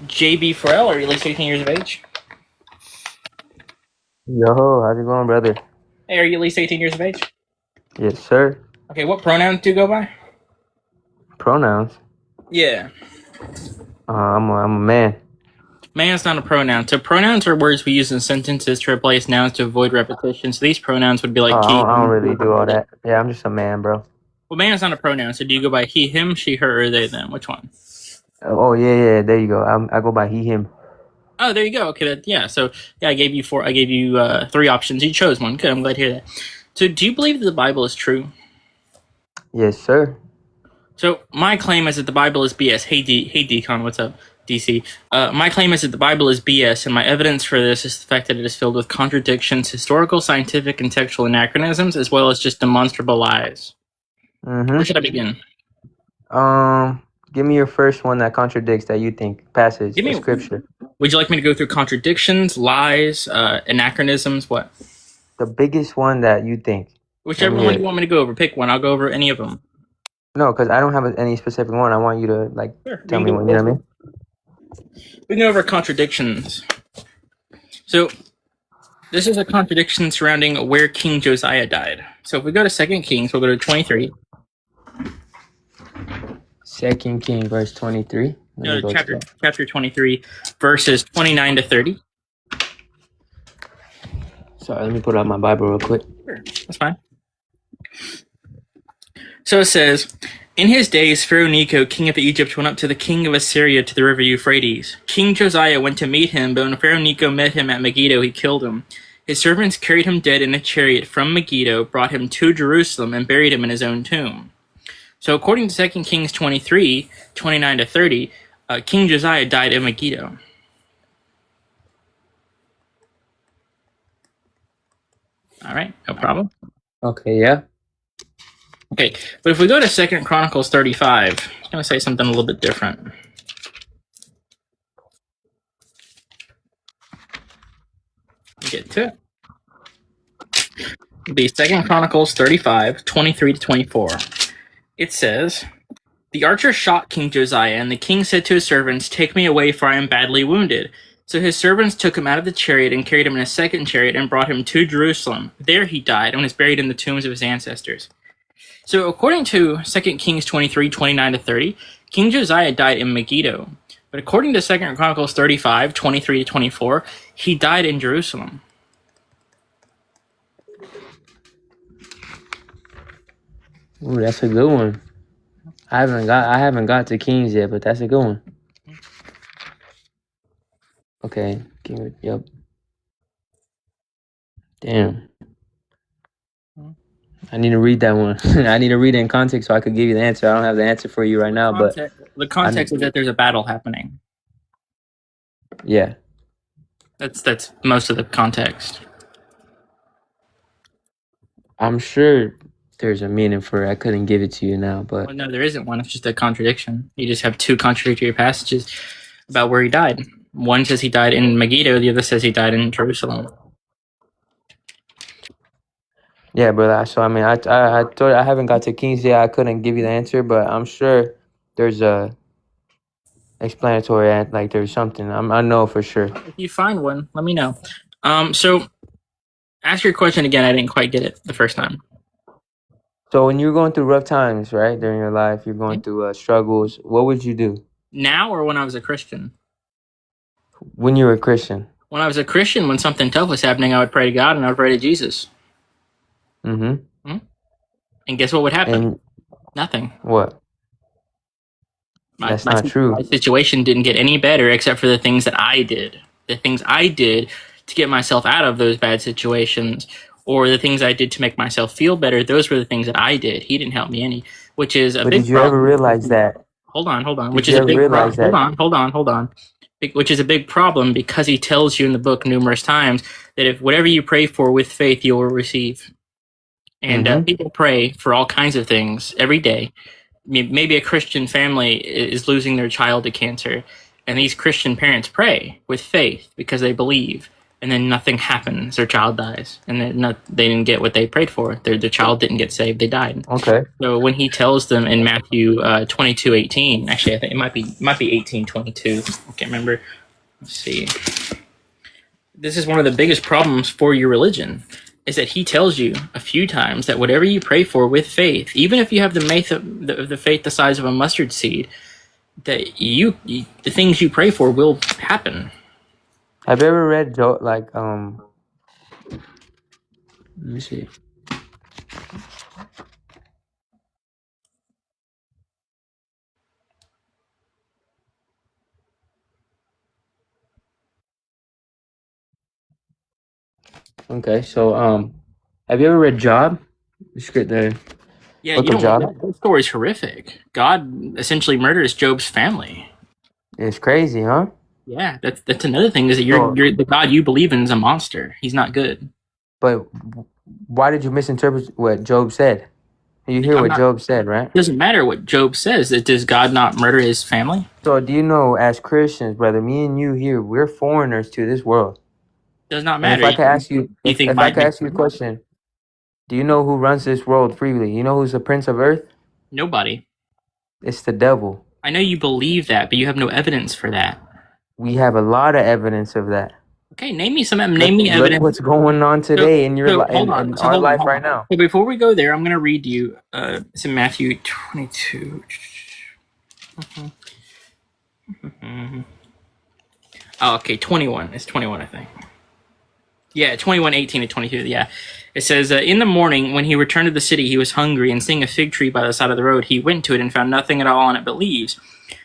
JB Farrell, are you at least 18 years of age? Yo, how's it going, brother? Hey, are you at least 18 years of age? Yes, sir. Okay, what pronouns do you go by? Pronouns. Yeah. I'm a man. Man's not a pronoun. So pronouns are words we use in sentences to replace nouns to avoid repetition. So these pronouns would be like he. I don't really do all that. Yeah, I'm just a man, bro. Well, man's not a pronoun. So do you go by he, him, she, her, or they, them? Which one? Oh yeah. There you go. I go by he, him. Oh, there you go. Okay, So I gave you four. I gave you 3 options. You chose one. Good. I'm glad to hear that. So, do you believe that the Bible is true? Yes, sir. So, my claim is that the Bible is BS. Hey, Decon, what's up, DC? My claim is that the Bible is BS, and my evidence for this is the fact that it is filled with contradictions, historical, scientific, and textual anachronisms, as well as just demonstrable lies. Where should I begin? Give me your first one that contradicts that you think passage of scripture. Would you like me to go through contradictions, lies, anachronisms? What? The biggest one that you think. Whichever one you want me to go over. Pick one. I'll go over any of them. No, because I don't have any specific one. I want you to tell me one. You know what I mean? We can go over contradictions. So, this is a contradiction surrounding where King Josiah died. So if we go to 2 Kings, we'll go to 23. 2 Kings, verse 23. No, chapter 23, verses 29 to 30. Sorry, let me put out my Bible real quick. Sure, that's fine. So it says, in his days, Pharaoh Necho, king of Egypt, went up to the king of Assyria to the river Euphrates. King Josiah went to meet him, but when Pharaoh Necho met him at Megiddo, he killed him. His servants carried him dead in a chariot from Megiddo, brought him to Jerusalem, and buried him in his own tomb. So according to 2 Kings 23, 29 to 30, King Josiah died in Megiddo. All right, no problem. Okay, yeah. Okay, but if we go to 2 Chronicles 35, I'm going to say something a little bit different. Get to it. The 2 Chronicles 35, 23 to 24. It says, the archer shot King Josiah, and the king said to his servants, take me away, for I am badly wounded. So his servants took him out of the chariot and carried him in a second chariot and brought him to Jerusalem. There he died and was buried in the tombs of his ancestors. So according to 2 Kings 23, 29 to 30, King Josiah died in Megiddo. But according to 2 Chronicles 35, 23 to 24, he died in Jerusalem. Ooh, that's a good one. I haven't got to Kings yet, but that's a good one. Okay, yep. Damn. I need to read that one. I need to read it in context so I could give you the answer. I don't have the answer for you right now, but the context is that there's a battle happening. Yeah. That's most of the context. I'm sure there's a meaning for it. I couldn't give it to you now, but well, no, there isn't one. It's just a contradiction. You just have 2 contradictory passages about where he died. One says he died in Megiddo. The other says he died in Jerusalem. Yeah, brother. So I mean, I thought I haven't got to Kings yet. I couldn't give you the answer, but I'm sure there's a explanatory answer. Like there's something. I know for sure. If you find one, let me know. So ask your question again. I didn't quite get it the first time. So when you're going through rough times, right, during your life, you're going through struggles, what would you do? Now or when I was a Christian? When you were a Christian. When I was a Christian, when something tough was happening, I would pray to God and I would pray to Jesus. Mm-hmm. And guess what would happen? Nothing. What? That's not true. My situation didn't get any better except for the things that I did. The things I did to get myself out of those bad situations, or the things I did to make myself feel better, those were the things that I did. He didn't help me any, which is a big problem. But did you ever realize that? Hold on. Which is a big problem. Hold on. Which is a big problem because he tells you in the book numerous times that if whatever you pray for with faith, you will receive. And people pray for all kinds of things every day. Maybe a Christian family is losing their child to cancer, and these Christian parents pray with faith because they believe and then nothing happens. Their child dies, and they didn't get what they prayed for. Their child didn't get saved. They died. Okay. So when he tells them in Matthew 22:18, actually I think it might be 18:22. I can't remember. Let's see. This is one of the biggest problems for your religion, is that he tells you a few times that whatever you pray for with faith, even if you have the faith the size of a mustard seed, that the things you pray for will happen. Have you ever read Job? Let me see. Okay, so have you ever read Job? The script, the Yeah, book you of don't. Job. That story is horrific. God essentially murders Job's family. It's crazy, huh? Yeah, that's another thing, is that So, you're the God you believe in is a monster. He's not good. but why did you misinterpret what Job said? You hear I'm what not. Job said, right? It doesn't matter what Job says. Does God not murder his family? So, do you know, as Christians, brother, me and you here, we're foreigners to this world. Does not And matter. if I could ask you, You think if I could ask you a question, do you know who runs this world freely? You know who's the prince of earth? Nobody. It's the devil. I know you believe that, but you have no evidence for that. We have a lot of evidence of that. Okay, name me evidence. Look what's going on today in your hold on. in our life right now. So before we go there, I'm going to read you. It's in Matthew 22. Oh, okay, 21. It's 21, I think. Yeah, 21:18 to 22. Yeah, it says, in the morning when he returned to the city, he was hungry, and seeing a fig tree by the side of the road, he went to it and found nothing at all on it but leaves.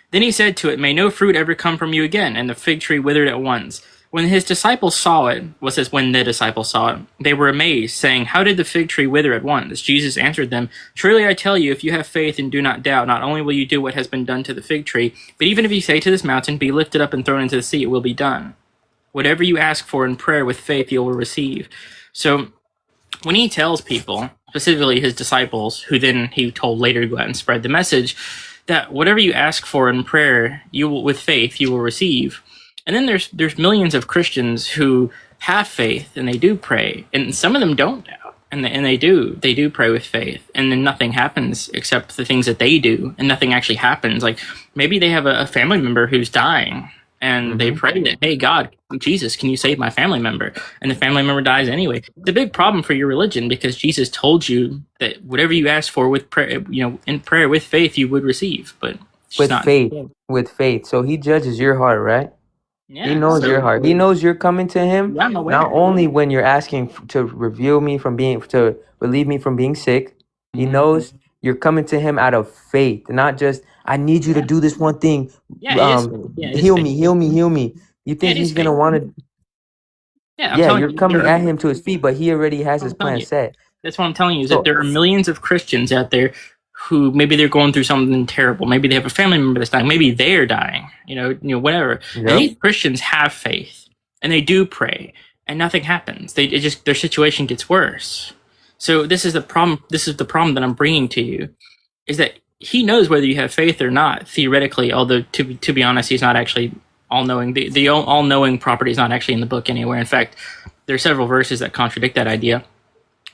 Then he said to it, "May no fruit ever come from you again." And the fig tree withered at once. When his disciples saw it, when the disciples saw it, they were amazed, saying, "How did the fig tree wither at once?" Jesus answered them, "Truly I tell you, if you have faith and do not doubt, not only will you do what has been done to the fig tree, but even if you say to this mountain, 'Be lifted up and thrown into the sea,' it will be done. Whatever you ask for in prayer with faith, you will receive." So when he tells people, specifically his disciples, who then he told later to go out and spread the message, that whatever you ask for in prayer, you will, with faith, you will receive. And then there's millions of Christians who have faith and they do pray, and some of them don't doubt, and they do pray with faith, and then nothing happens except the things that they do, and nothing actually happens. Like maybe they have a family member who's dying, and they pray that, "Hey God, Jesus, can you save my family member?" And the family member dies anyway. It's a big problem for your religion, because Jesus told you that whatever you ask for with prayer, in prayer with faith, you would receive. But it's With not. faith, with faith. So he judges your heart, right? Yeah, He knows your heart. He knows you're coming to him. Yeah, I'm aware. Not only when you're asking to relieve me from being sick. He knows you're coming to him out of faith, not just, "I need you to do this one thing. Yeah, Heal me, heal me, heal me." You think he's gonna want to? Yeah, Yeah, you're coming at him to his feet, but he already has his plan set. That's what I'm telling you, is that there are millions of Christians out there who maybe they're going through something terrible. Maybe they have a family member that's dying. Maybe they're dying. Whatever. Yep. And these Christians have faith, and they do pray, and nothing happens. Their situation gets worse. So this is the problem. This is the problem that I'm bringing to you, is that he knows whether you have faith or not, theoretically. Although to be honest, he's not actually all-knowing. The all-knowing property is not actually in the book anywhere. In fact, there are several verses that contradict that idea.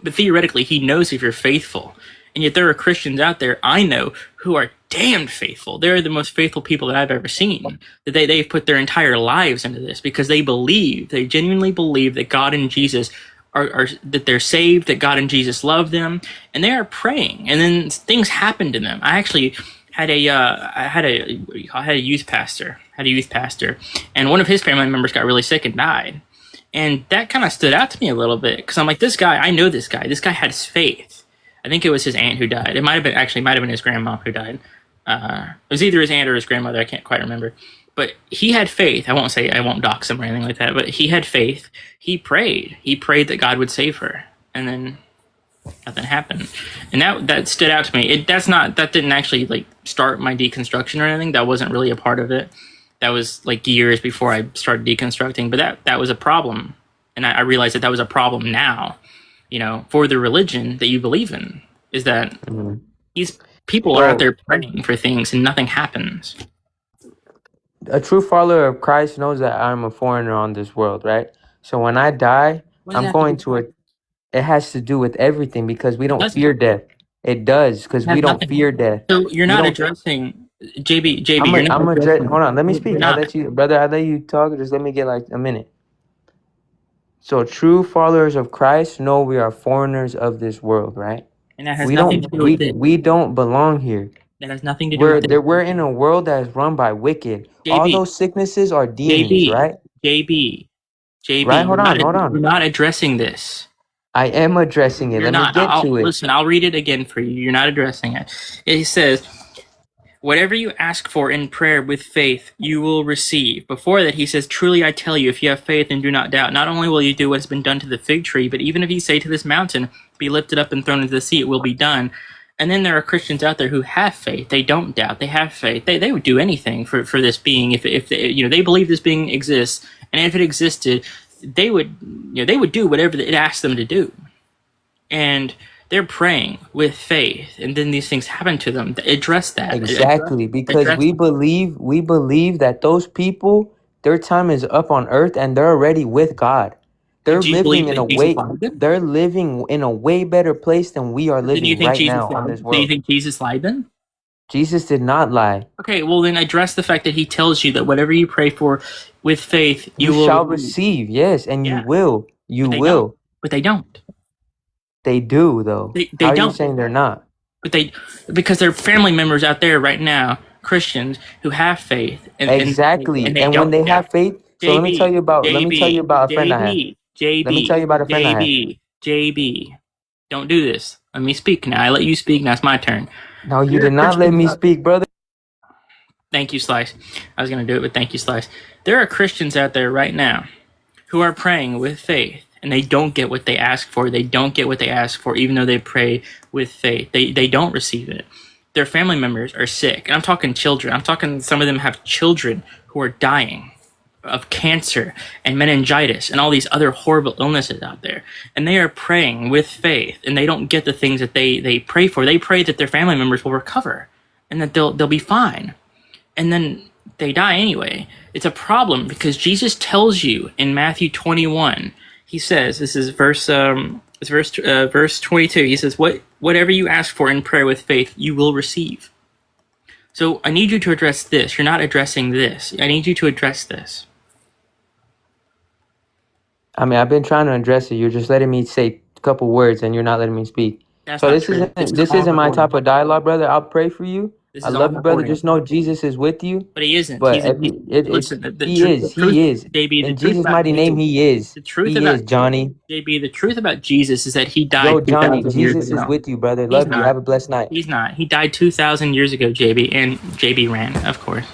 But theoretically, he knows if you're faithful. And yet there are Christians out there I know who are damned faithful. They're the most faithful people that I've ever seen. That they've put their entire lives into this because they genuinely believe that God and Jesus are that they're saved, that God and Jesus love them, and they are praying. And then things happen to them. I actually had a youth pastor, and one of his family members got really sick and died. And that kind of stood out to me a little bit, because I'm like, I know this guy. This guy had faith. I think it was his aunt who died. It might have been his grandma who died. It was either his aunt or his grandmother. I can't quite remember. But he had faith. I won't dox him or anything like that. But he had faith. He prayed. He prayed that God would save her. And then nothing happened. And that stood out to me. That didn't actually start my deconstruction or anything. That wasn't really a part of it. That was years before I started deconstructing. But that was a problem. And I realized that was a problem now. For the religion that you believe in, is that these people are out there praying for things and nothing happens. A true follower of Christ knows that I'm a foreigner on this world, right? So when I die, What does I'm that have to going do? to a. It has to do with everything because we It don't doesn't. fear death. It does because It we has don't nothing. fear death. So you're We not don't. addressing JB. I'm You're a. not I'm a. Hold addressing. on. Let me You're speak. I not. let you, brother. I let you talk. Just let me get like a minute. So true followers of Christ know we are foreigners of this world, right? And that has We nothing to don't. do with this. We don't belong here. That has nothing to do with this. We're in a world that is run by wicked. All JB. those sicknesses are demons, JB. right? JB. Right? JB. Hold on. Hold You're on. not addressing this. I am addressing it. You're Let me not. get to it. Listen. I'll read it again for you. You're not addressing it. It says, "Whatever you ask for in prayer with faith, you will receive." Before that, he says, "Truly I tell you, if you have faith and do not doubt, not only will you do what has been done to the fig tree, but even if you say to this mountain, be lifted up and thrown into the sea, it will be done." And then there are Christians out there who have faith. They don't doubt. They have faith. They would do anything for this being if they, they believe this being exists, and if it existed, they would they would do whatever it asked them to do. And they're praying with faith, and then these things happen to them. Address that. Exactly, because Address. we believe that those people, their time is up on earth and they're already with God. They're Do you living believe in a that Jesus way lied then? they're living in a way better place than we are Then you living think right Jesus now on lied? this So you world. think Jesus lied then? Jesus did not lie. Okay, well then address the fact that he tells you that whatever you pray for with faith, You you will shall receive. receive, yes, and you Yeah, will. You but they don't. will. But they don't. They do though. They How are you don't. saying they're not? But because there are family members out there right now, Christians who have faith and Exactly. they And when don't they doubt. have faith, so JB, let me tell you JB, about a friend I have. JB, Let me tell JB, you about a friend I have. JB, JB. Don't do this. Let me speak now. I let you speak. Now it's my turn. No, you There are did not let Christians me out. speak, brother. Thank you, Slice. I was going to do it, but thank you, Slice. There are Christians out there right now who are praying with faith, and they don't get what they ask for. They don't get what they ask for, even though they pray with faith. They don't receive it. Their family members are sick. And I'm talking children. I'm talking some of them have children who are dying of cancer and meningitis and all these other horrible illnesses out there. And they are praying with faith, and they don't get the things that they pray for. They pray that their family members will recover and that they'll be fine. And then they die anyway. It's a problem because Jesus tells you in Matthew 21. He says, this is verse 22. He says, whatever you ask for in prayer with faith, you will receive. So I need you to address this. You're not addressing this. I need you to address this. I mean, I've been trying to address it. You're just letting me say a couple words, and you're not letting me speak. That's So not this true. isn't my type of dialogue, brother. I'll pray for you. This I is all love you, brother. recording. Just know Jesus is with you. But he isn't. But if you, Listen. The truth, he is. JB. The In truth Jesus' about mighty name, he is. the truth He is, about Johnny. JB. The truth about Jesus is that he Yo, died Johnny, 2,000 years Jesus is ago. with you, brother. He's Love you. not. Have a blessed night. He's not. He died 2,000 years ago, JB, and JB ran, of course.